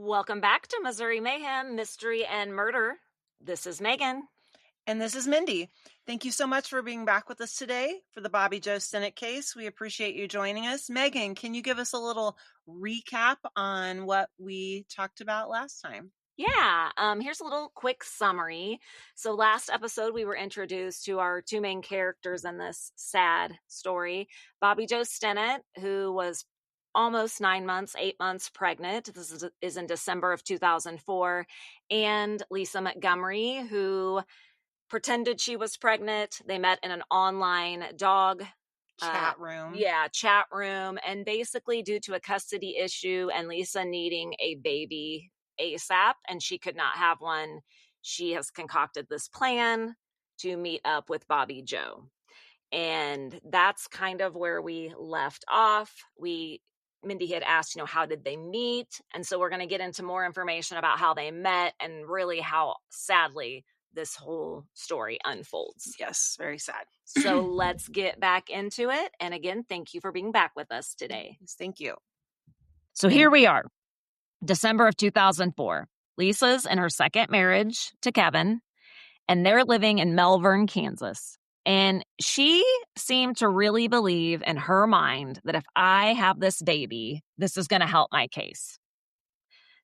Welcome back to Missouri Mayhem, Mystery and Murder. This is Megan. And this is Mindy. Thank you so much for being back with us today for the Bobbie Jo Stinnett case. We appreciate you joining us. Megan, can you give us a little recap on what we talked about last time? Yeah, here's a little quick summary. So last episode, we were introduced to our two main characters in this sad story. Bobbie Jo Stinnett, who was almost 8 months pregnant. This is in December of 2004. And Lisa Montgomery, who pretended she was pregnant. They met in an online dog Chat room. Chat room. And basically, due to a custody issue and Lisa needing a baby ASAP, and she could not have one, she has concocted this plan to meet up with Bobbie Jo. And that's kind of where we left off. Mindy had asked, how did they meet? And so we're going to get into more information about how they met and really how sadly this whole story unfolds. Yes, very sad. So let's get back into it. And again, thank you for being back with us today. Yes, thank you. So here we are, December of 2004. Lisa's in her second marriage to Kevin, and they're living in Melbourne, Kansas. And she seemed to really believe in her mind that if I have this baby, this is going to help my case.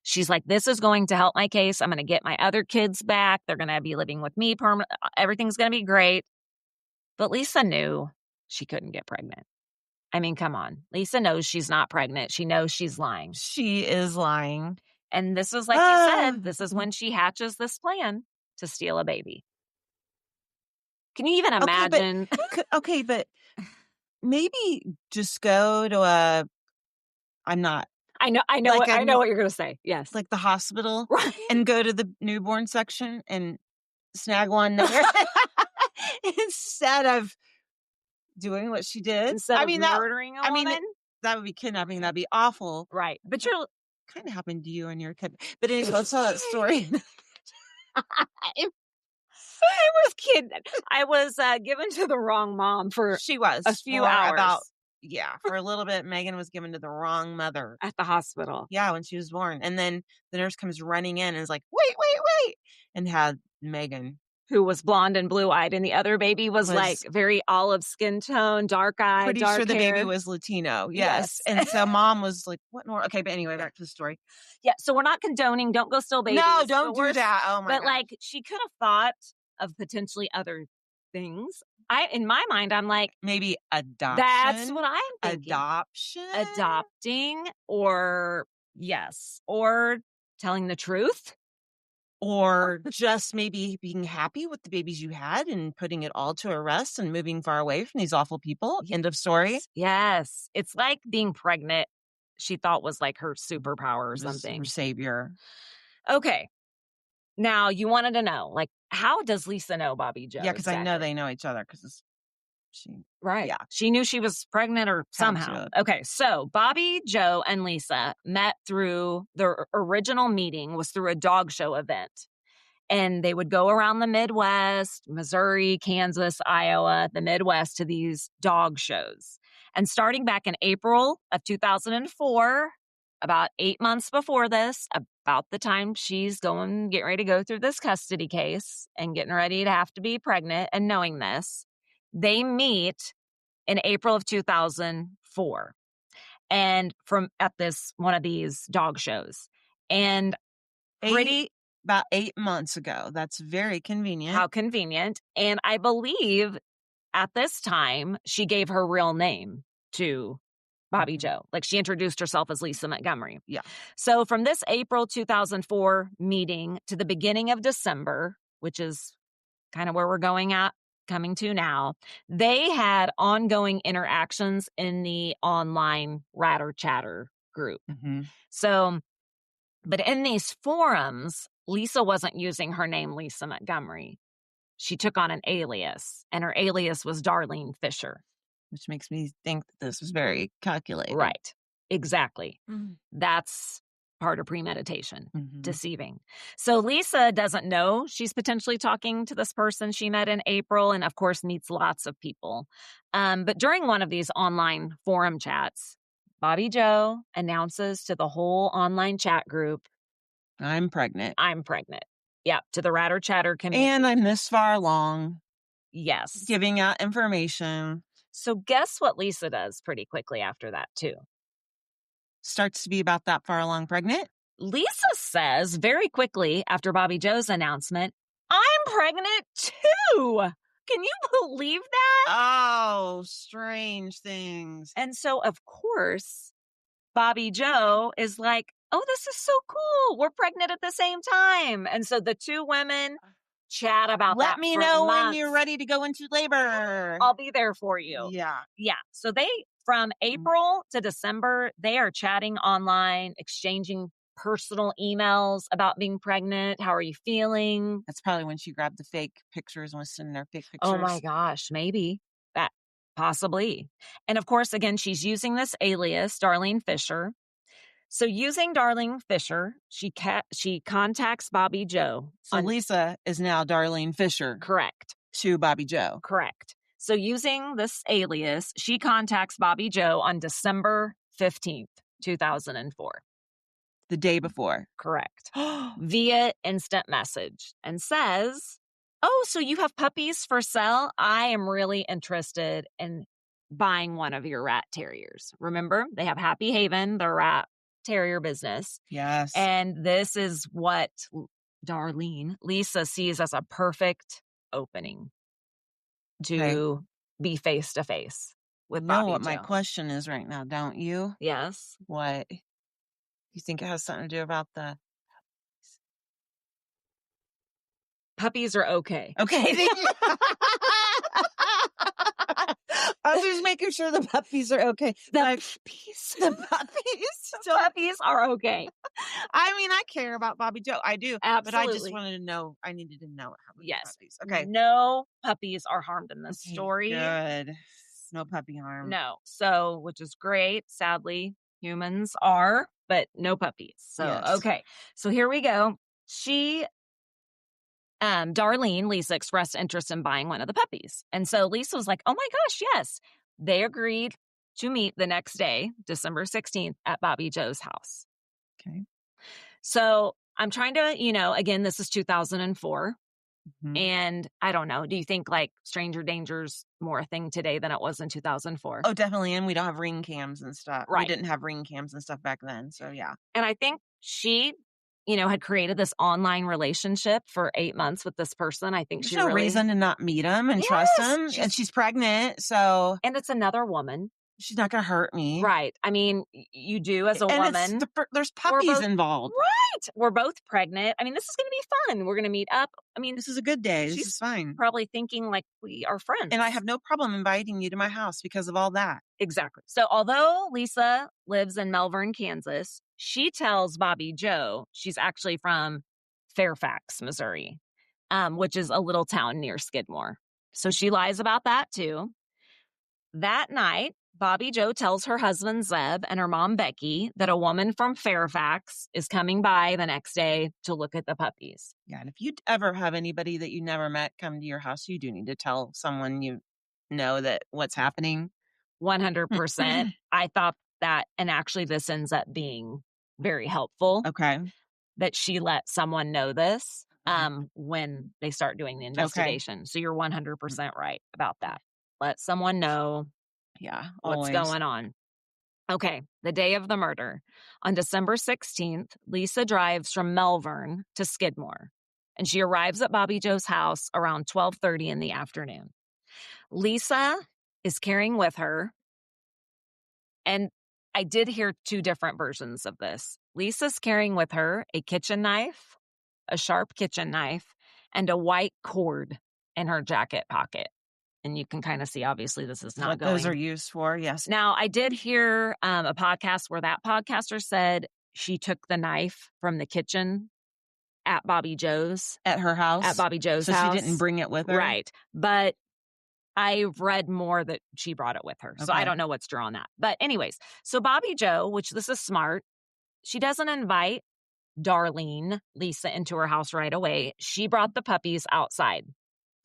She's like, this is going to help my case. I'm going to get my other kids back. They're going to be living with me permanent. Everything's going to be great. But Lisa knew she couldn't get pregnant. I mean, come on. Lisa knows she's not pregnant. She knows she's lying. She is lying. And this is, like you said, this is when she hatches this plan to steal a baby. Can you even imagine? Okay, but maybe just go to I know what you're going to say. Yes. Like the hospital. Right. And go to the newborn section and snag one there instead of doing what she did. Instead of murdering a woman? That would be kidnapping. That'd be awful. Right. But you're kind of happened to you and your kid. But anyway, let's tell that story. I was kidnapped. I was given to the wrong mom for a few hours. For a little bit, Megan was given to the wrong mother. At the hospital. Yeah, when she was born. And then the nurse comes running in and is like, wait. And had Megan. Who was blonde and blue-eyed. And the other baby was like very olive skin tone, dark eye, pretty dark sure the hair. baby was Latino. Yes. And so mom was like, what more? Okay, but anyway, back to the story. Yeah, so we're not condoning. Don't go steal babies. No, don't do that. Oh, my God. But like, she could have thought of potentially other things. In my mind, I'm like, maybe adoption. That's what I'm thinking. Adopting, or telling the truth, or just maybe being happy with the babies you had and putting it all to rest and moving far away from these awful people. Yes. End of story. Yes, it's like being pregnant. She thought was like her superpower or something. Her savior. Okay. Now, you wanted to know, like, how does Lisa know Bobbie Jo? Yeah, because I know they know each other because right. Yeah. She knew she was pregnant or somehow. Okay, so Bobbie Jo and Lisa met through their original meeting was through a dog show event. And they would go around the Midwest, Missouri, Kansas, Iowa, the Midwest to these dog shows. And starting back in April of 2004, about 8 months before this, about the time she's getting ready to go through this custody case and getting ready to have to be pregnant and knowing this, they meet in April of 2004 and at one of these dog shows. And about 8 months ago. That's very convenient. How convenient. And I believe at this time, she gave her real name to Bobbie Jo. Like, she introduced herself as Lisa Montgomery. Yeah. So from this April 2004 meeting to the beginning of December, which is kind of where we're coming to now, they had ongoing interactions in the online Ratter Chatter group. Mm-hmm. So, but in these forums, Lisa wasn't using her name, Lisa Montgomery. She took on an alias, and her alias was Darlene Fisher. Which makes me think that this was very calculated. Right. Exactly. Mm-hmm. That's part of premeditation, deceiving. So Lisa doesn't know she's potentially talking to this person she met in April and, of course, meets lots of people. But during one of these online forum chats, Bobbie Jo announces to the whole online chat group I'm pregnant. I'm pregnant. Yeah, to the Ratter Chatter community. And I'm this far along. Yes. Giving out information. So guess what Lisa does pretty quickly after that, too? Starts to be about that far along pregnant. Lisa says very quickly after Bobbie Jo's announcement, I'm pregnant too. Can you believe that? Oh, strange things. And so, of course, Bobbie Jo is like, oh, this is so cool. We're pregnant at the same time. And so the two women chat about that. Let me know when you're ready to go into labor. I'll be there for you. Yeah. Yeah. So from April to December, they are chatting online, exchanging personal emails about being pregnant. How are you feeling? That's probably when she grabbed the fake pictures and was sending their fake pictures. Oh my gosh, maybe. That possibly. And of course, again, she's using this alias, Darlene Fisher. So using Darlene Fisher, she contacts Bobbie Jo. So Lisa is now Darlene Fisher. Correct. To Bobbie Jo. Correct. So using this alias, she contacts Bobbie Jo on December 15th, 2004. The day before. Correct. Via instant message and says, oh, so you have puppies for sale? I am really interested in buying one of your rat terriers. Remember, they have Happy Haven, their rat terrier business. Yes. And this is what Lisa sees as a perfect opening to be face to face with Bobbie Jo. You know what my question is right now, don't you? Yes. What? You think it has something to do about the puppies are okay? Okay. I was just making sure the puppies are okay. The puppies are okay. I mean, I care about Bobbie Jo. I do. Absolutely. But I just wanted to know. I needed to know how many puppies. Okay. No puppies are harmed in this story. Good. No puppy harm. No. So, which is great. Sadly, humans are, but no puppies. So, yes. Okay. So here we go. Lisa expressed interest in buying one of the puppies. And so Lisa was like, oh my gosh, yes. They agreed to meet the next day, December 16th, at Bobbie Jo's house. Okay. So I'm trying to, again, this is 2004. Mm-hmm. And I don't know. Do you think like stranger danger's more a thing today than it was in 2004? Oh, definitely. And we don't have ring cams and stuff. Right. We didn't have ring cams and stuff back then. So yeah. And I think she had created this online relationship for 8 months with this person. I think there's no reason to not meet him and trust him. And she's pregnant. So. And it's another woman. She's not going to hurt me. Right. I mean, you do as a woman. There's puppies involved. Right. We're both pregnant. I mean, this is going to be fun. We're going to meet up. I mean, this is a good day. This is fine. Probably thinking like we are friends. And I have no problem inviting you to my house because of all that. Exactly. So although Lisa lives in Melbourne, Kansas, she tells Bobbie Jo she's actually from Fairfax, Missouri, which is a little town near Skidmore. So she lies about that too. That night, Bobbie Jo tells her husband Zeb and her mom Becky that a woman from Fairfax is coming by the next day to look at the puppies. Yeah, and if you ever have anybody that you never met come to your house, you do need to tell someone you know that what's happening. 100%. I thought that, and actually this ends up being very helpful. Okay. That she let someone know this when they start doing the investigation. Okay. So you're 100% right about that. Let someone know. Yeah, what's going on. Okay, the day of the murder. On December 16th, Lisa drives from Melbourne to Skidmore, and she arrives at Bobbie Jo's house around 12:30 in the afternoon. Lisa is carrying with her, and I did hear two different versions of this. Lisa's carrying with her a kitchen knife, a sharp kitchen knife, and a white cord in her jacket pocket. And you can kind of see, obviously, this is not going. Those are used for, yes. Now, I did hear a podcast where that podcaster said she took the knife from the kitchen at Bobbie Jo's. At her house? At Bobbie Jo's house. So she didn't bring it with her? Right. But I've read more that she brought it with her. So I don't know what's true on that. But anyways, so Bobbie Jo, which this is smart, she doesn't invite Darlene, Lisa, into her house right away. She brought the puppies outside.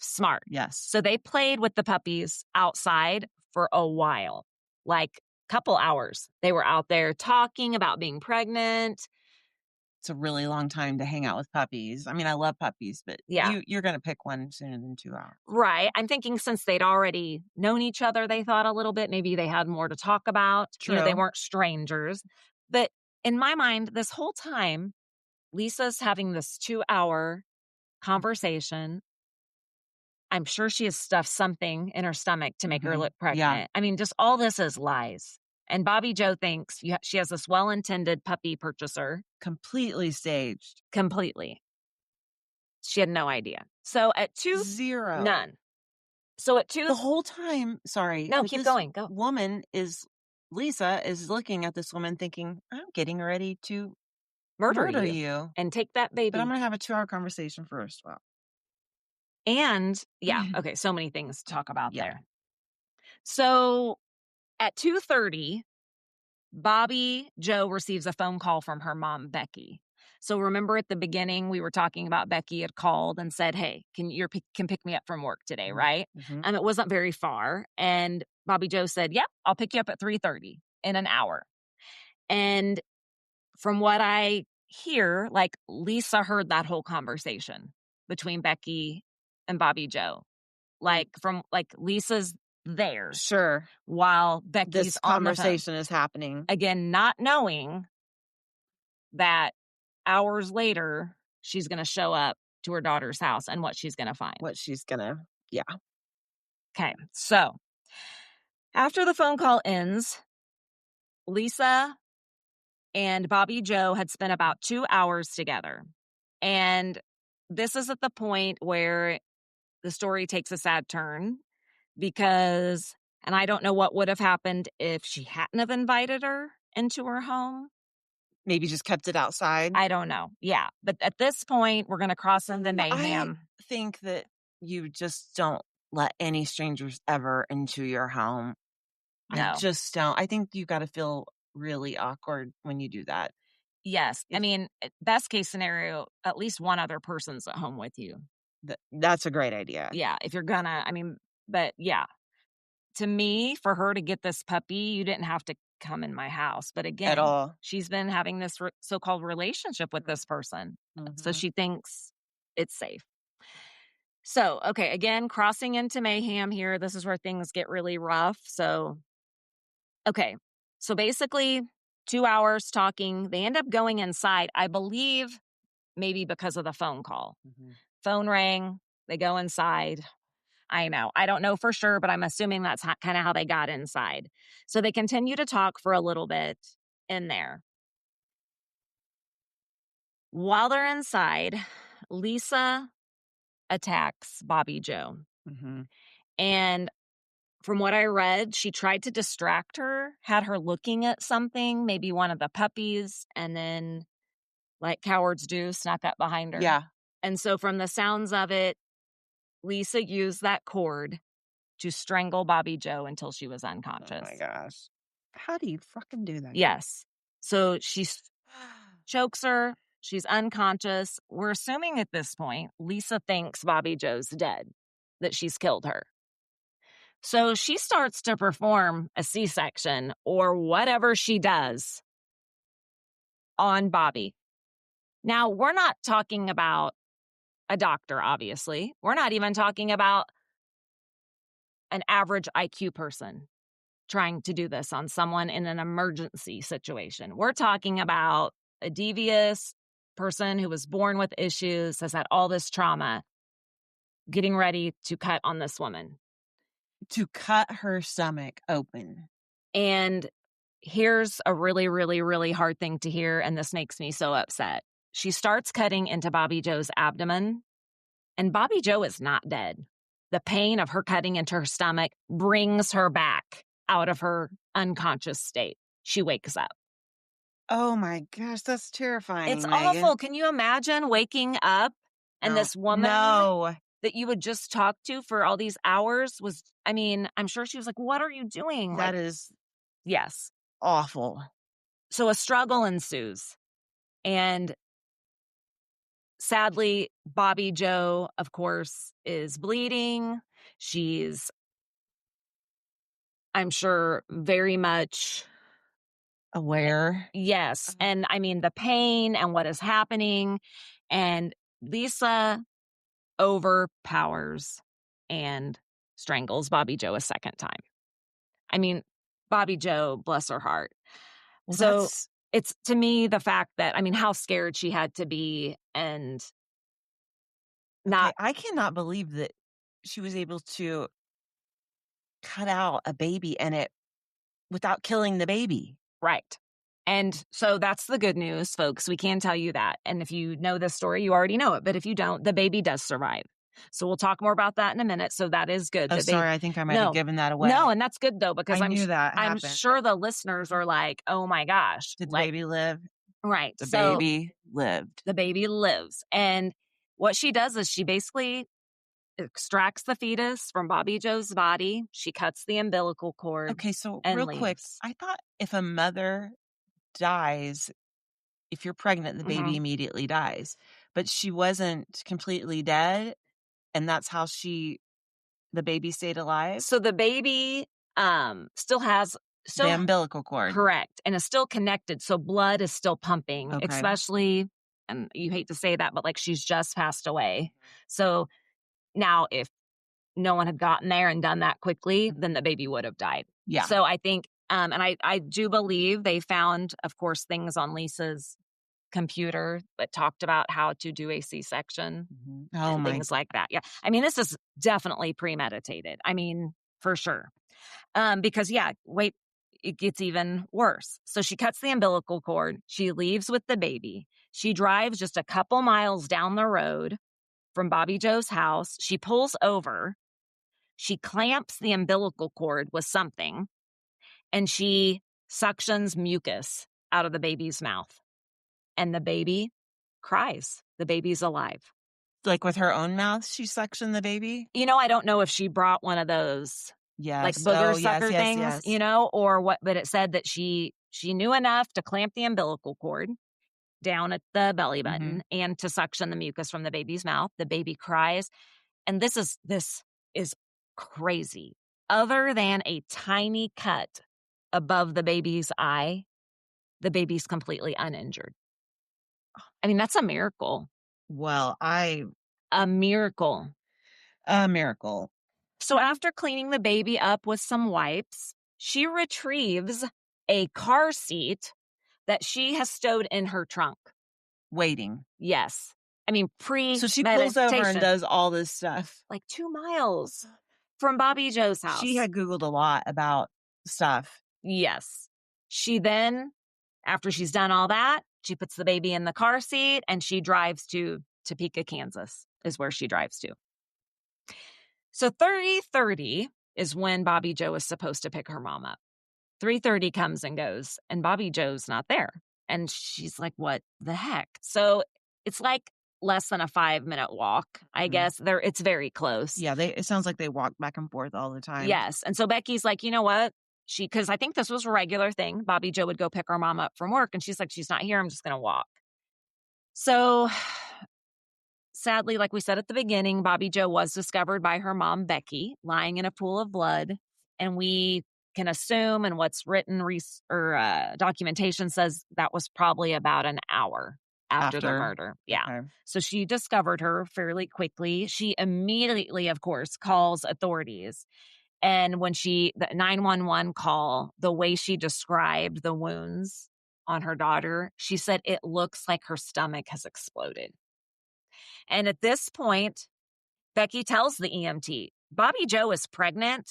Smart. Yes. So they played with the puppies outside for a while, like a couple hours. They were out there talking about being pregnant. it's a really long time to hang out with puppies. I mean, I love puppies, but Yeah. you're going to pick one sooner than 2 hours. Right. I'm thinking since they'd already known each other, they thought a little bit, maybe they had more to talk about. True. You know, they weren't strangers. But in my mind, this whole time, Lisa's having this 2-hour conversation. I'm sure she has stuffed something in her stomach to make her look pregnant. Yeah. I mean, just all this is lies. And Bobbie Jo thinks she has this well-intended puppy purchaser. Completely staged. Completely. She had no idea. So at 2... Zero. None. So at 2... The whole time, sorry. No, keep going. Go. Lisa is looking at this woman thinking, I'm getting ready to Murder you. And take that baby. But I'm going to have a 2-hour conversation first. Well. And, yeah, okay, so many things to talk about there. So at 2:30, Bobbie Jo receives a phone call from her mom, Becky. So remember at the beginning, we were talking about Becky had called and said, hey, can pick me up from work today, right? And it wasn't very far. And Bobbie Jo said, yep, I'll pick you up at 3:30 in an hour. And from what I hear, like Lisa heard that whole conversation between Becky and Bobbie Jo. Like Lisa's there. Sure. While Becky's this on conversation is happening. Again, not knowing that hours later, she's going to show up to her daughter's house and what she's going to find. Yeah. Okay. So after the phone call ends, Lisa and Bobbie Jo had spent about 2 hours together. And this is at the point where the story takes a sad turn because, and I don't know what would have happened if she hadn't have invited her into her home. Maybe just kept it outside. I don't know. Yeah. But at this point, we're going to cross into mayhem. I think that you just don't let any strangers ever into your home. No. I just don't. I think you got to feel really awkward when you do that. Yes. I mean, best case scenario, at least one other person's at home with you. That's a great idea. Yeah. If you're gonna, but yeah. To me, for her to get this puppy, you didn't have to come in my house. But again, at all. She's been having this so-called relationship with this person. So she thinks it's safe. So, okay, again, crossing into mayhem here. This is where things get really rough. So, okay. So basically, 2 hours talking. They end up going inside, I believe, maybe because of the phone call. Phone rang. They go inside. I know. I don't know for sure, but I'm assuming that's kind of how they got inside. So they continue to talk for a little bit in there. While they're inside, Lisa attacks Bobbie Jo. And from what I read, she tried to distract her, had her looking at something, maybe one of the puppies, and then, like cowards do, snuck up behind her. Yeah. And so from the sounds of it, Lisa used that cord to strangle Bobbie Jo until she was unconscious. Oh my gosh. How do you fucking do that? Yes. So she chokes her. She's unconscious. We're assuming at this point, Lisa thinks Bobbie Jo's dead, that she's killed her. So she starts to perform a C-section or whatever she does on Bobbie. Now, we're not talking about a doctor, obviously. We're not even talking about an average IQ person trying to do this on someone in an emergency situation. We're talking about a devious person who was born with issues, has had all this trauma, getting ready to cut on this woman. To cut her stomach open. And here's a really, really, really hard thing to hear, and this makes me so upset. She starts cutting into Bobbie Jo's abdomen, and Bobbie Jo is not dead. The pain of her cutting into her stomach brings her back out of her unconscious state. She wakes up. Oh my gosh, that's terrifying. It's Megan. awful. Can you imagine waking up and this woman that you would just talk to for all these hours was, I'm sure she was like, what are you doing? That is yes, awful. So a struggle ensues. And sadly, Bobbie Jo, of course, is bleeding. She's, I'm sure, very much aware. Yes. And I mean, the pain and what is happening. And Lisa overpowers and strangles Bobbie Jo a second time. I mean, Bobbie Jo, bless her heart. Well, So it's, to me, the fact that, I mean, how scared she had to be and not. Okay, I cannot believe that she was able to cut out a baby and it without killing the baby. Right. And so that's the good news, folks. We can tell you that. And if you know this story, you already know it. But if you don't, the baby does survive. So we'll talk more about that in a minute. So that is good. Oh, sorry. I think I might have given that away. No, and that's good, though, because I knew that I'm happened. sure the listeners are like, oh, my gosh. Did the baby live? Right. The baby lived. The baby lives. And what she does is she basically extracts the fetus from Bobbie Jo's body. She cuts the umbilical cord. Okay, so and real quick, I thought if a mother dies, if you're pregnant, the baby immediately dies. But she wasn't completely dead, and that's how the baby stayed alive? So the baby still has the umbilical cord. Correct. And is still connected. So blood is still pumping, especially, and you hate to say that, but like she's just passed away. So now if no one had gotten there and done that quickly, then the baby would have died. Yeah. So I think, and I do believe they found, of course, things on Lisa's computer that talked about how to do a C-section and things like that. Yeah. I mean, this is definitely premeditated. I mean, for sure. Because wait, it gets even worse. So she cuts the umbilical cord. She leaves with the baby. She drives just a couple miles down the road from Bobbie Jo's house. She pulls over. She clamps the umbilical cord with something, and she suctions mucus out of the baby's mouth. And the baby cries. The baby's alive. Like with her own mouth, she suctioned the baby? I don't know if she brought one of those like booger sucker things, or what, but it said that she knew enough to clamp the umbilical cord down at the belly button and to suction the mucus from the baby's mouth. The baby cries. And this is crazy. Other than a tiny cut above the baby's eye, the baby's completely uninjured. I mean, that's a miracle. Well, a miracle. A miracle. So after cleaning the baby up with some wipes, she retrieves a car seat that she has stowed in her trunk. Waiting. Yes. I mean, So she pulls over and does all this stuff. Like 2 miles from Bobbie Jo's house. She had Googled a lot about stuff. Yes. She then, after she's done all that, she puts the baby in the car seat and she drives to Topeka, Kansas, is where she drives to. So 3:30 is when Bobbie Jo is supposed to pick her mom up. 3:30 comes and goes, and Bobbie Jo's not there. And she's like, what the heck? So it's like less than a 5-minute walk, I guess. It's very close. Yeah, it sounds like they walk back and forth all the time. Yes. And so Becky's like, you know what? Because I think this was a regular thing. Bobbie Jo would go pick her mom up from work, and she's like, she's not here. I'm just going to walk. So sadly, like we said at the beginning, Bobbie Jo was discovered by her mom, Becky, lying in a pool of blood. And we can assume, and what's written documentation says that was probably about an hour after the murder. Yeah. Okay. So she discovered her fairly quickly. She immediately, of course, calls authorities. And when the 911 call, the way she described the wounds on her daughter, she said it looks like her stomach has exploded. And at this point, Becky tells the EMT, Bobbie Jo is pregnant,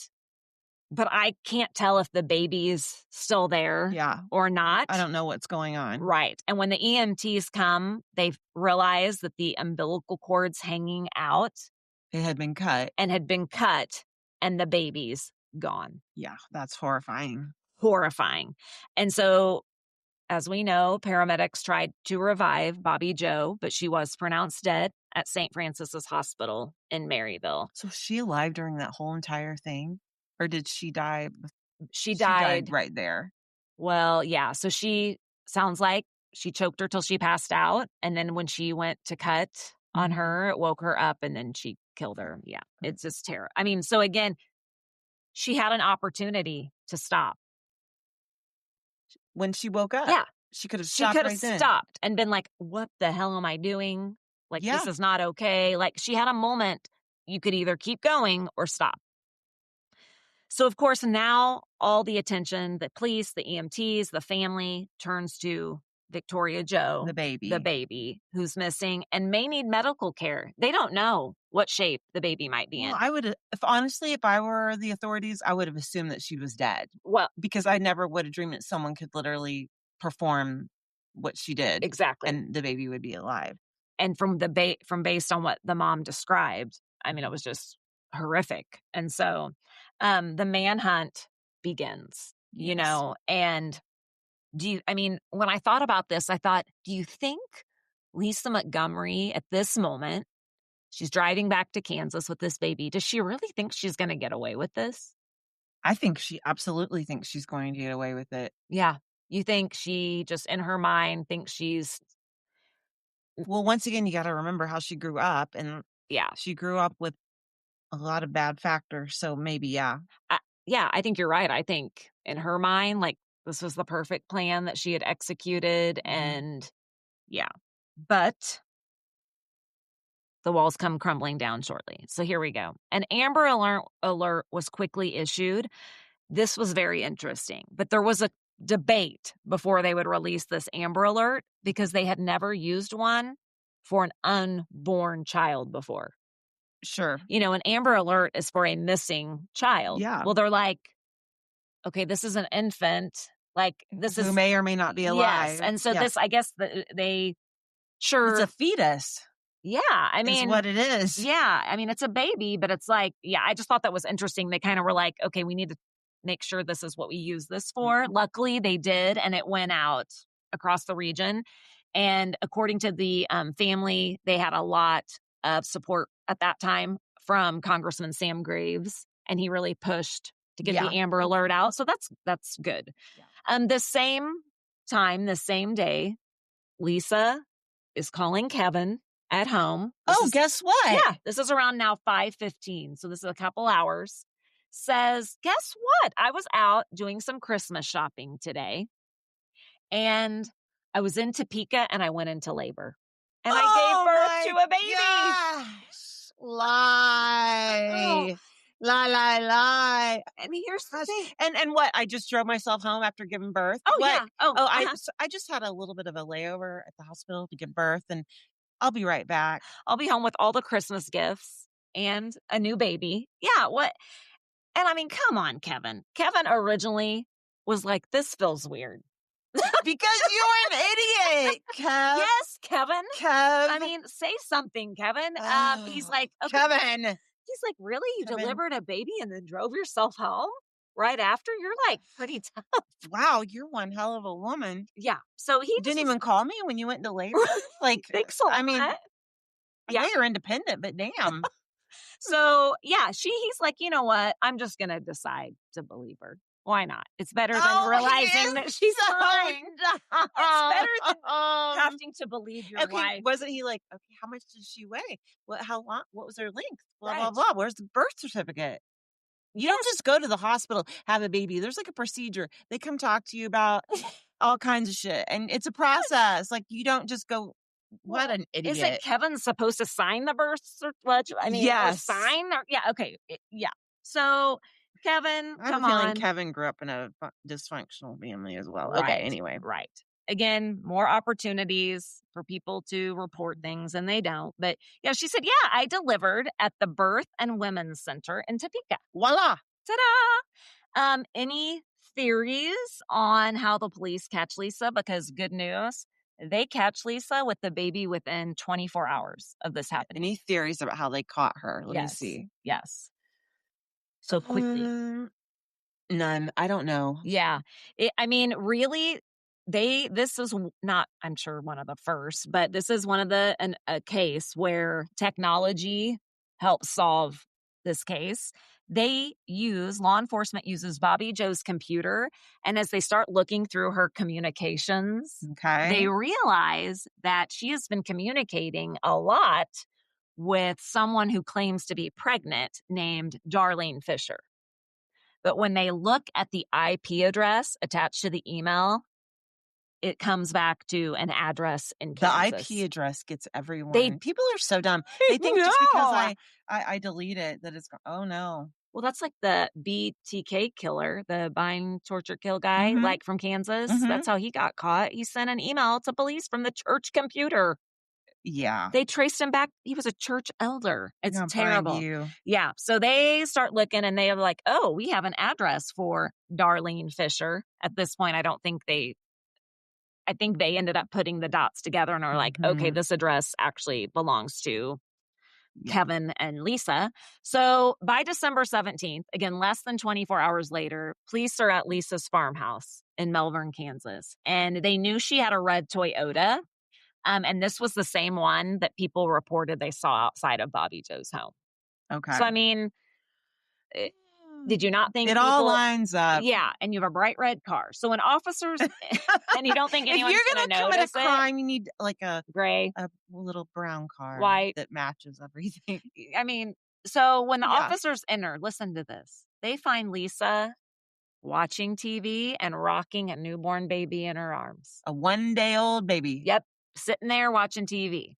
but I can't tell if the baby's still there or not. I don't know what's going on. Right. And when the EMTs come, they realize that the umbilical cord's hanging out. It had been cut. And the baby's gone. Yeah, that's horrifying. Horrifying. And so, as we know, paramedics tried to revive Bobbie Jo, but she was pronounced dead at St. Francis's Hospital in Maryville. So was she alive during that whole entire thing? Or did she die? She died right there. Well, yeah. So she sounds like she choked her till she passed out. And then when she went to cut on her, it woke her up and then she killed her. Yeah. It's just terrible. I mean, so again, she had an opportunity to stop. when she woke up. Yeah. She could have She stopped could right have then. stopped and been like, what the hell am I doing? Like, this is not okay. Like, she had a moment. You could either keep going or stop. So, of course, now all the attention, the police, the EMTs, the family turns to Victoria Jo, the baby who's missing and may need medical care. They don't know what shape the baby might be in. I would, if I were the authorities, I would have assumed that she was dead. Well, because I never would have dreamed that someone could literally perform what she did. Exactly. And the baby would be alive. And from based on what the mom described, I mean, it was just horrific. And so the manhunt begins, you know, and when I thought about this, I thought, do you think Lisa Montgomery at this moment, she's driving back to Kansas with this baby, does she really think she's going to get away with this? I think she absolutely thinks she's going to get away with it. Yeah. You think she just in her mind thinks she's... Well, once again, you got to remember how she grew up. And she grew up with a lot of bad factors. So maybe, I think you're right. I think in her mind, like, this was the perfect plan that she had executed. And but the walls come crumbling down shortly. So here we go. An Amber Alert was quickly issued. This was very interesting, but there was a debate before they would release this Amber Alert because they had never used one for an unborn child before. Sure. You know, an Amber Alert is for a missing child. Yeah. Well, they're like, okay, this is an infant. Like, this is... Who may or may not be alive. Yes. And so this, I guess, they... Sure. It's a fetus. Yeah. I mean... Is what it is. Yeah. I mean, it's a baby, but it's like, I just thought that was interesting. They kind of were like, okay, we need to make sure this is what we use this for. Mm-hmm. Luckily, they did, and it went out across the region. And according to the family, they had a lot of support at that time from Congressman Sam Graves, and he really pushed to get the Amber Alert out. So that's good. Yeah. The same time, the same day, Lisa is calling Kevin at home. Guess what? Yeah, this is around now 5:15. So this is a couple hours. Says, guess what? I was out doing some Christmas shopping today, and I was in Topeka, and I went into labor. And I gave birth to a baby. Gosh. Lie. Lie. And here's the thing. And what? I just drove myself home after giving birth? Oh, what? Yeah. I just had a little bit of a layover at the hospital to give birth, and I'll be right back. I'll be home with all the Christmas gifts and a new baby. Yeah, what? And I mean, come on, Kevin. Kevin originally was like, this feels weird. Because you're an idiot, Kev. Yes, Kevin. Kev. I mean, say something, Kevin. He's like, okay. Kevin. He's like, really? You delivered a baby and then drove yourself home right after? You're like pretty tough. Wow, you're one hell of a woman. Yeah. So he didn't even call me when you went into labor. Like, thanks a lot. I mean, I know you're independent, but damn. So he's like, you know what? I'm just gonna decide to believe her. Why not? It's better than realizing that she's lying. It's better than having to believe your wife. Wasn't he like, okay, how much does she weigh? How long? What was her length? Blah, blah, blah. Where's the birth certificate? You don't just go to the hospital, have a baby. There's like a procedure. They come talk to you about all kinds of shit. And it's a process. Like, you don't just go, what an idiot. Isn't Kevin supposed to sign the birth certificate? I mean, yes. Sign? Okay. Yeah. So... Kevin, I'm feeling Kevin grew up in a dysfunctional family as well. Right, okay, anyway. Right. Again, more opportunities for people to report things, and they don't. But, she said, I delivered at the Birth and Women's Center in Topeka. Voila. Ta-da! Any theories on how the police catch Lisa? Because good news, they catch Lisa with the baby within 24 hours of this happening. Any theories about how they caught her? Let me see. Yes. So quickly. None. I don't know. Yeah. Really, this is not, I'm sure, one of the first, but this is one of a case where technology helps solve this case. Law enforcement uses Bobbie Jo's computer, and as they start looking through her communications, they realize that she has been communicating a lot with someone who claims to be pregnant named Darlene Fisher. But when they look at the IP address attached to the email, it comes back to an address in Kansas. The IP address gets everyone. People are so dumb. They think just because I delete it that it's, oh no. Well, that's like the BTK killer, the bind, torture, kill guy, like from Kansas. That's how he got caught. He sent an email to police from the church computer. Yeah. They traced him back. He was a church elder. It's terrible. Yeah. So they start looking and they are like, oh, we have an address for Darlene Fisher. At this point, I think they ended up putting the dots together and are like, okay, this address actually belongs to Kevin and Lisa. So by December 17th, again, less than 24 hours later, police are at Lisa's farmhouse in Melbourne, Kansas. And they knew she had a red Toyota. And this was the same one that people reported they saw outside of Bobbie Jo's home. Okay. So, I mean, did you not think it all lines up? Yeah. And you have a bright red car. So when officers, and you don't think anyone's going to notice commit a crime, you need like a gray, a little brown car, white, that matches everything. I mean, so when the officers enter, listen to this. They find Lisa watching TV and rocking a newborn baby in her arms. A 1-day-old baby. Yep. Sitting there watching TV.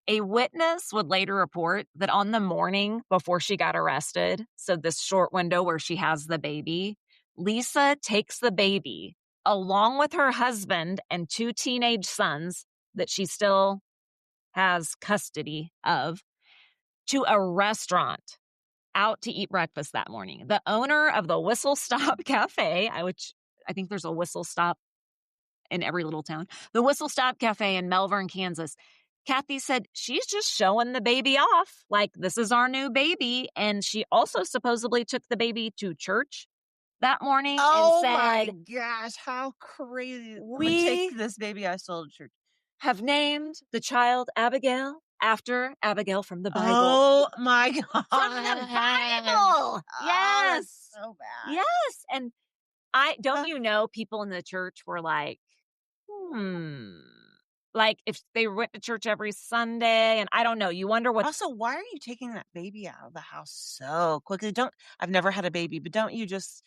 A witness would later report that on the morning before she got arrested, so this short window where she has the baby, Lisa takes the baby along with her husband and 2 teenage sons that she still has custody of to a restaurant out to eat breakfast that morning. The owner of the Whistle Stop Cafe, which I think there's a Whistle Stop in every little town, the Whistle Stop Cafe in Melbourne, Kansas, Kathy said she's just showing the baby off. Like, this is our new baby. And she also supposedly took the baby to church that morning and said, my gosh, how crazy. We take this baby I stole to church. Have named the child Abigail after Abigail from the Bible. Oh my God. From the Bible. Yes. So bad. Yes. And you know, people in the church were like, like if they went to church every Sunday, and I don't know, you wonder what. Also, why are you taking that baby out of the house so quickly? I've never had a baby, but don't you just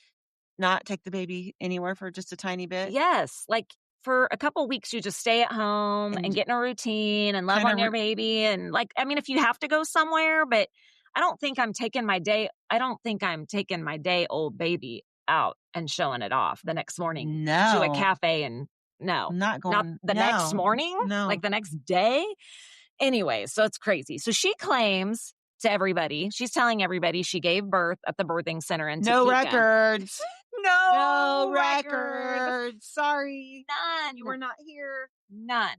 not take the baby anywhere for just a tiny bit? Yes. Like for a couple of weeks, you just stay at home and get in a routine and love on your baby. And like, I mean, if you have to go somewhere, but I don't think I'm taking my day old baby out and showing it off the next morning to a cafe. And not the next morning, like the next day. Anyway, so it's crazy. So she claims to everybody, she's telling everybody she gave birth at the birthing center in Topeka. No records. No records. Sorry. None. You were not here. None.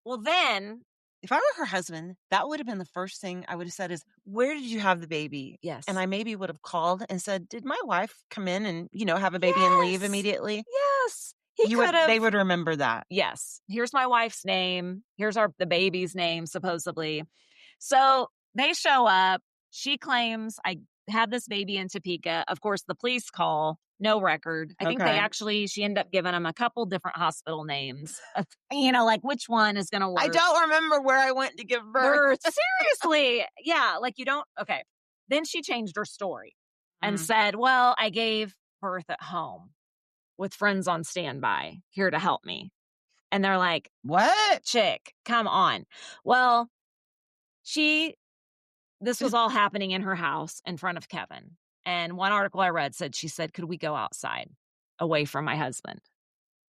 Well, then, if I were her husband, that would have been the first thing I would have said is, where did you have the baby? Yes. And I maybe would have called and said, did my wife come in and, have a baby and leave immediately? Yes. They would remember that. Yes. Here's my wife's name. Here's the baby's name, supposedly. So they show up. She claims, I had this baby in Topeka. Of course, the police call, no record. I think she ended up giving them a couple different hospital names. Like which one is going to work. I don't remember where I went to give birth. Seriously. Yeah. Like you don't. Okay. Then she changed her story and said, well, I gave birth at home with friends on standby here to help me. And they're like, what? Chick, come on. Well, this was all happening in her house in front of Kevin. And one article I read she said, could we go outside away from my husband?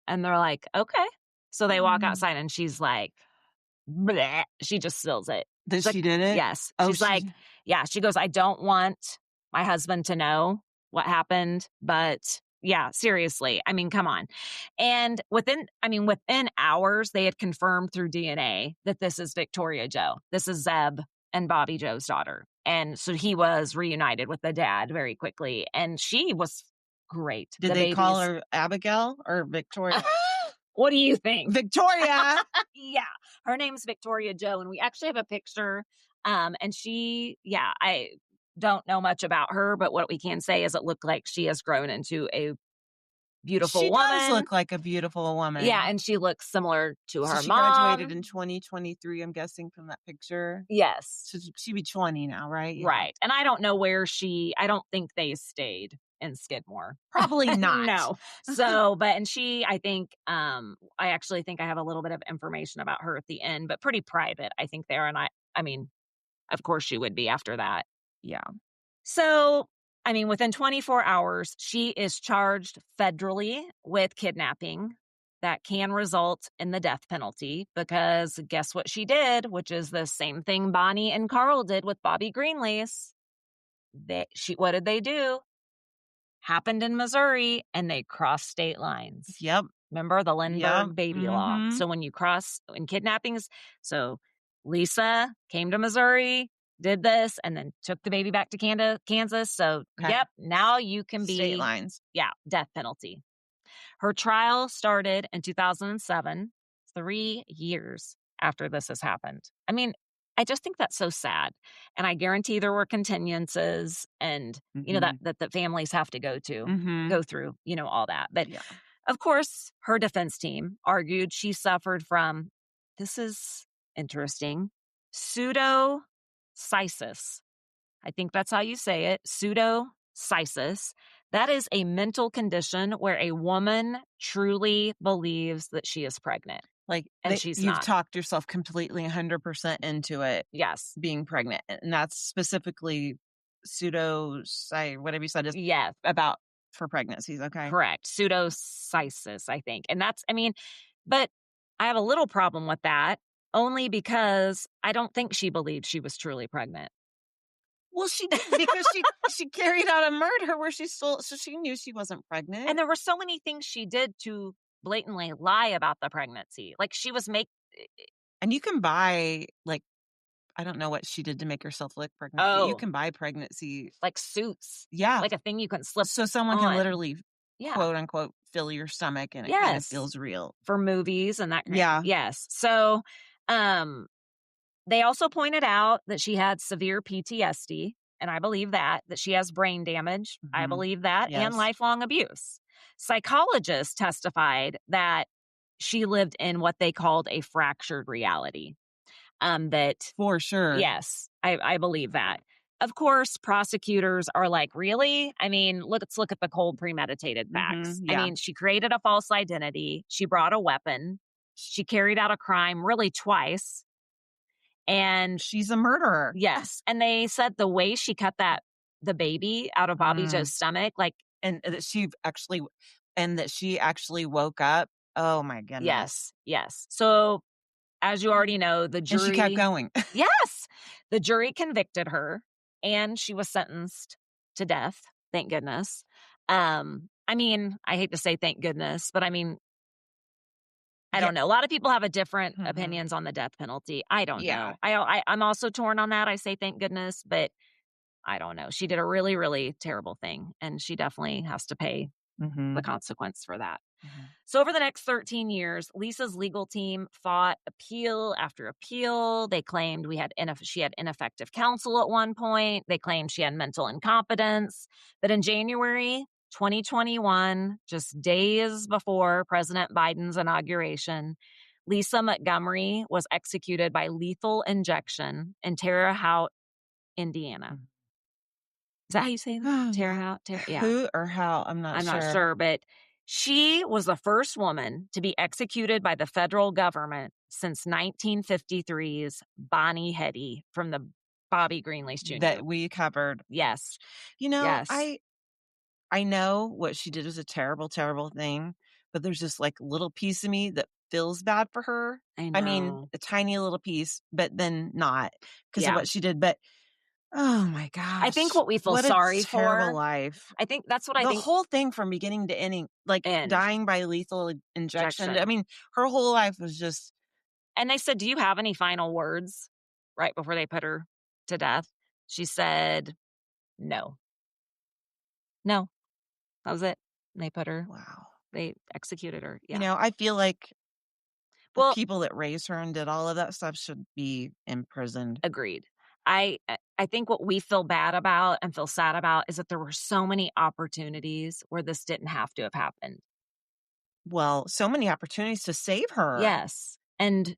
And they're like, okay. So they walk outside and she's like, bleh. She just spills it. She did it? Yes. She's like, yeah, she goes, I don't want my husband to know what happened, but yeah, seriously. I mean, come on. And within hours, they had confirmed through DNA that this is Victoria Jo. This is Zeb and Bobbie Jo's daughter. And so he was reunited with the dad very quickly. And she was great. Did they call her Abigail or Victoria? What do you think? Victoria. Yeah. Her name's Victoria Jo. And we actually have a picture. And I don't know much about her, but what we can say is it looked like she has grown into a beautiful woman. She does look like a beautiful woman. Yeah, and she looks similar to her she mom. Graduated in 2023, I'm guessing, from that picture. Yes. So she'd be 20 now, right? Yeah. Right. And I don't know where I don't think they stayed in Skidmore. Probably not. No. So, and she, I think, I actually think I have a little bit of information about her at the end, but pretty private, I think there. And I mean, of course she would be after that. Yeah. So, I mean, within 24 hours, she is charged federally with kidnapping. That can result in the death penalty because guess what she did, which is the same thing Bonnie and Carl did with Bobbie Greenlease. What did they do? Happened in Missouri, and they crossed state lines. Yep. Remember the Lindbergh baby law? So when you cross in kidnappings, so Lisa came to Missouri, did this, and then took the baby back to Kansas. So, yep, now you can be state lines. Yeah, death penalty. Her trial started in 2007, 3 years after this has happened. I mean, I just think that's so sad. And I guarantee there were continuances and, you know, that the families have to go through, you know, all that. But of course, her defense team argued she suffered from, this is interesting, pseudocysis. I think that's how you say it, pseudocysis. That is a mental condition where a woman truly believes that she is pregnant. And she's you've not. talked yourself completely 100% into it. Yes. Being pregnant. And that's specifically whatever you said is about for pregnancies. Okay. Correct. Pseudocysis, I think. And that's, I mean, but I have a little problem with that only because I don't think she believed she was truly pregnant. Well, she did because she carried out a murder where so she knew she wasn't pregnant. And there were so many things she did to blatantly lie about the pregnancy. Like she was and you can buy I don't know what she did to make herself look pregnant. But you can buy pregnancy like suits. Yeah. Like a thing you can slip so someone on. Can literally quote unquote fill your stomach and it kind of feels real. For movies and that kind of, yes. So they also pointed out that she had severe PTSD, and I believe that she has brain damage. I believe that, and lifelong abuse. Psychologists testified that she lived in what they called a fractured reality. That for sure. Yes, I believe that. Of course, prosecutors are like, really? I mean, let's look at the cold premeditated facts. I mean, she created a false identity. She brought a weapon. She carried out a crime really twice. And she's a murderer. Yes. And they said the way she cut the baby out of Bobbie Jo's stomach, and that she actually woke up. Oh my goodness. Yes. So as you already know, the jury. And she kept going. Yes. The jury convicted her and she was sentenced to death. Thank goodness. I mean, I hate to say thank goodness, but I mean, I don't know. A lot of people have a different opinions on the death penalty. I don't know. I'm also torn on that. I say thank goodness, but I don't know. She did a really, really terrible thing, and she definitely has to pay the consequence for that. So over the next 13 years, Lisa's legal team fought appeal after appeal. They claimed she had ineffective counsel at one point. They claimed she had mental incompetence. But in January 2021, just days before President Biden's inauguration, Lisa Montgomery was executed by lethal injection in Terre Haute, Indiana. Is that how you say that? Terre Haute? Yeah. Who or how? I'm not sure, but she was the first woman to be executed by the federal government since 1953's Bonnie Hetty from the Bobbie Greenlease Jr. That we covered. Yes. You know, I know what she did was a terrible, terrible thing, but there's this little piece of me that feels bad for her. I mean, a tiny little piece, but then not because of what she did. But oh my gosh. I think what we feel sorry for. Terrible life. I think that's what I think. The whole thing from beginning to ending, dying by lethal injection. I mean, her whole life was just. And they said, do you have any final words right before they put her to death? She said, no. No. That was it. And they put her. Wow. They executed her. Yeah. You know, I feel like the people that raised her and did all of that stuff should be imprisoned. Agreed. I think what we feel bad about and feel sad about is that there were so many opportunities where this didn't have to have happened. Well, so many opportunities to save her. Yes. And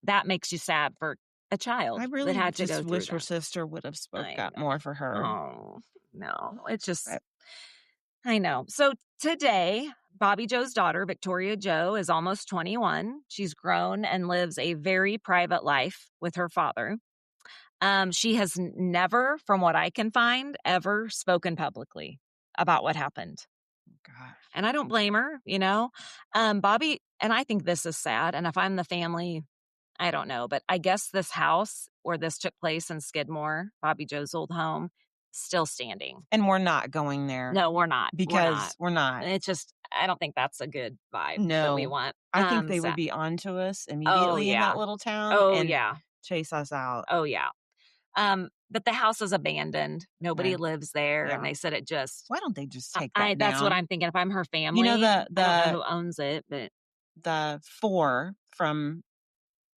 that makes you sad for a child. I really that had to just go wish through her sister would have spoke up more for her. Oh, no. It's just, I know. So today, Bobbie Jo's daughter, Victoria Jo, is almost 21. She's grown and lives a very private life with her father. She has never, from what I can find, ever spoken publicly about what happened. Gosh. And I don't blame her, Bobbie, and I think this is sad. And if I'm the family, I don't know. But I guess this house where this took place in Skidmore, Bobbie Jo's old home, still standing. And we're not going there. No, we're not. Because we're not. And it's just, I don't think that's a good vibe that we want. I think they would be onto us immediately in that little town and chase us out. Oh, yeah. But the house is abandoned. Nobody lives there. Yeah. And they said it just... Why don't they just take that down? That's what I'm thinking. If I'm her family, I don't know who owns it, but... The 4 from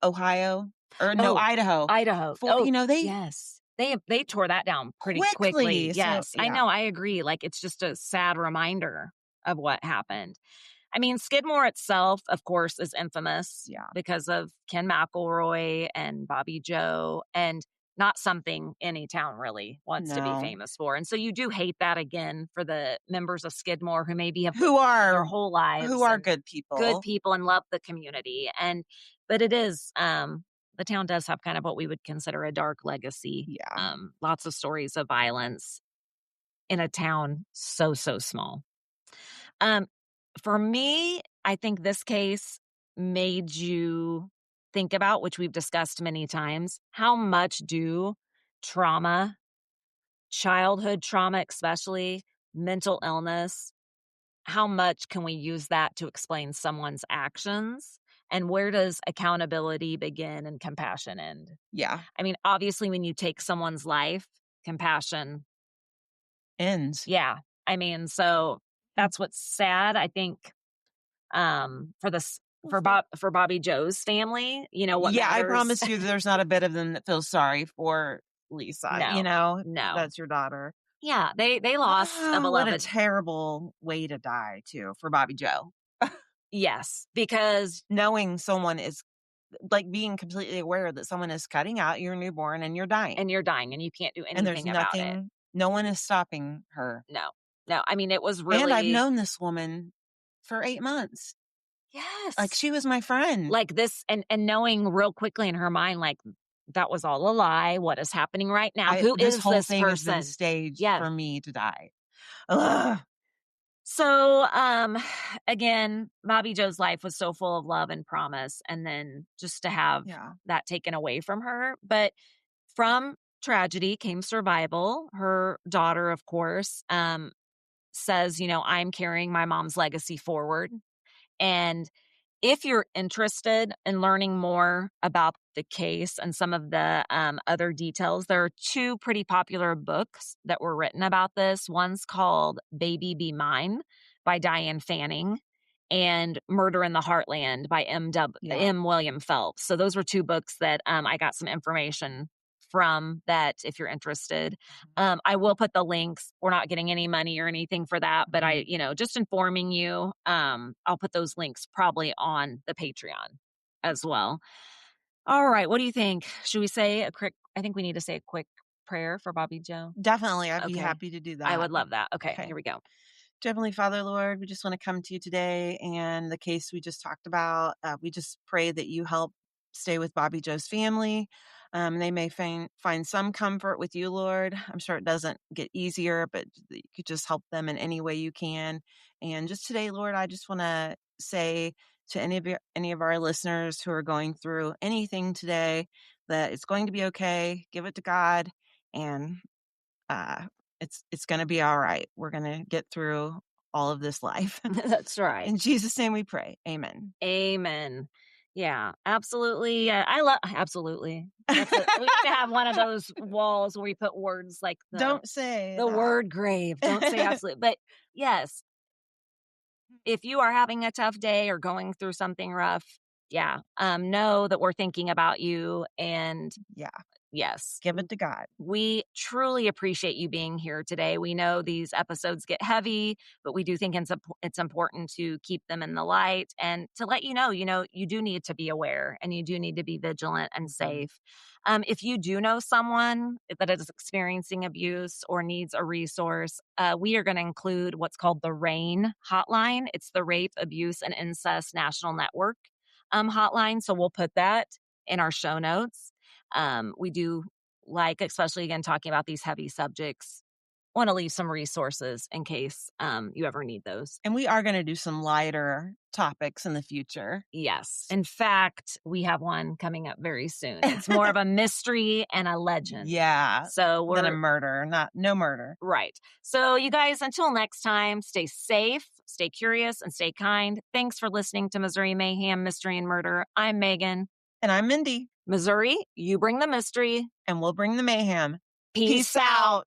Ohio, or no, Idaho. Idaho. 4, they... Yes. They tore that down pretty quickly. Yes, so, I know. I agree. Like, it's just a sad reminder of what happened. I mean, Skidmore itself, of course, is infamous because of Ken McElroy and Bobbie Jo, and not something any town really wants to be famous for. And so you do hate that again for the members of Skidmore who maybe have their whole lives. Who are good people. Good people and love the community. But it is... the town does have kind of what we would consider a dark legacy. Yeah. Lots of stories of violence in a town so small. For me, I think this case made you think about, which we've discussed many times, how much do trauma, childhood trauma especially, mental illness, how much can we use that to explain someone's actions? And where does accountability begin and compassion end? Yeah. I mean, obviously, when you take someone's life, compassion ends. Yeah. I mean, so that's what's sad, I think, for Bobbie Jo's family, what matters. I promise you there's not a bit of them that feels sorry for Lisa. No. That's your daughter. Yeah, they lost a beloved. What a terrible way to die, too, for Bobbie Jo. Yes, because knowing someone is, like, being completely aware that someone is cutting out your newborn and you're dying. And you can't do anything and there's about nothing, it. No one is stopping her. No. I mean, it was really... And I've known this woman for 8 months. Yes. Like, she was my friend. Like this, and knowing real quickly in her mind, like, that was all a lie. What is happening right now? Who is this person? This whole thing has been staged for me to die. Ugh. So, again, Bobbie Jo's life was so full of love and promise, and then just to have that taken away from her. But from tragedy came survival. Her daughter, of course, says, I'm carrying my mom's legacy forward. And if you're interested in learning more about the case and some of the other details, there are 2 pretty popular books that were written about this. One's called Baby Be Mine by Diane Fanning and Murder in the Heartland by M. William Phelps. So those were 2 books that I got some information from that if you're interested. I will put the links. We're not getting any money or anything for that, but I, just informing you, I'll put those links probably on the Patreon as well. All right. What do you think? Should we say I think we need to say a quick prayer for Bobbie Jo. Definitely. I'd be happy to do that. I would love that. Okay. Here we go. Heavenly Father, Lord, we just want to come to you today and the case we just talked about. We just pray that you help stay with Bobbie Jo's family. They may find some comfort with you, Lord. I'm sure it doesn't get easier, but you could just help them in any way you can. And just today, Lord, I just want to say to any of our listeners who are going through anything today that it's going to be okay. Give it to God, and it's going to be all right. We're going to get through all of this life. That's right. In Jesus' name we pray. Amen. Amen. Yeah, absolutely. Absolutely. We need to have one of those walls where we put words like don't say the word grave. Don't say absolutely. But yes, if you are having a tough day or going through something rough, know that we're thinking about you, and Yes. Give it to God. We truly appreciate you being here today. We know these episodes get heavy, but we do think it's important to keep them in the light and to let you know, you do need to be aware and you do need to be vigilant and safe. If you do know someone that is experiencing abuse or needs a resource, we are going to include what's called the RAINN hotline. It's the Rape, Abuse, and Incest National Network hotline. So we'll put that in our show notes. We do especially again, talking about these heavy subjects, want to leave some resources in case you ever need those. And we are going to do some lighter topics in the future. Yes. In fact, we have one coming up very soon. It's more of a mystery and a legend. Yeah. So than a murder, no murder. Right. So you guys, until next time, stay safe, stay curious, and stay kind. Thanks for listening to Missouri Mayhem, Mystery and Murder. I'm Megan. And I'm Mindy. Missouri, you bring the mystery. And we'll bring the mayhem. Peace out.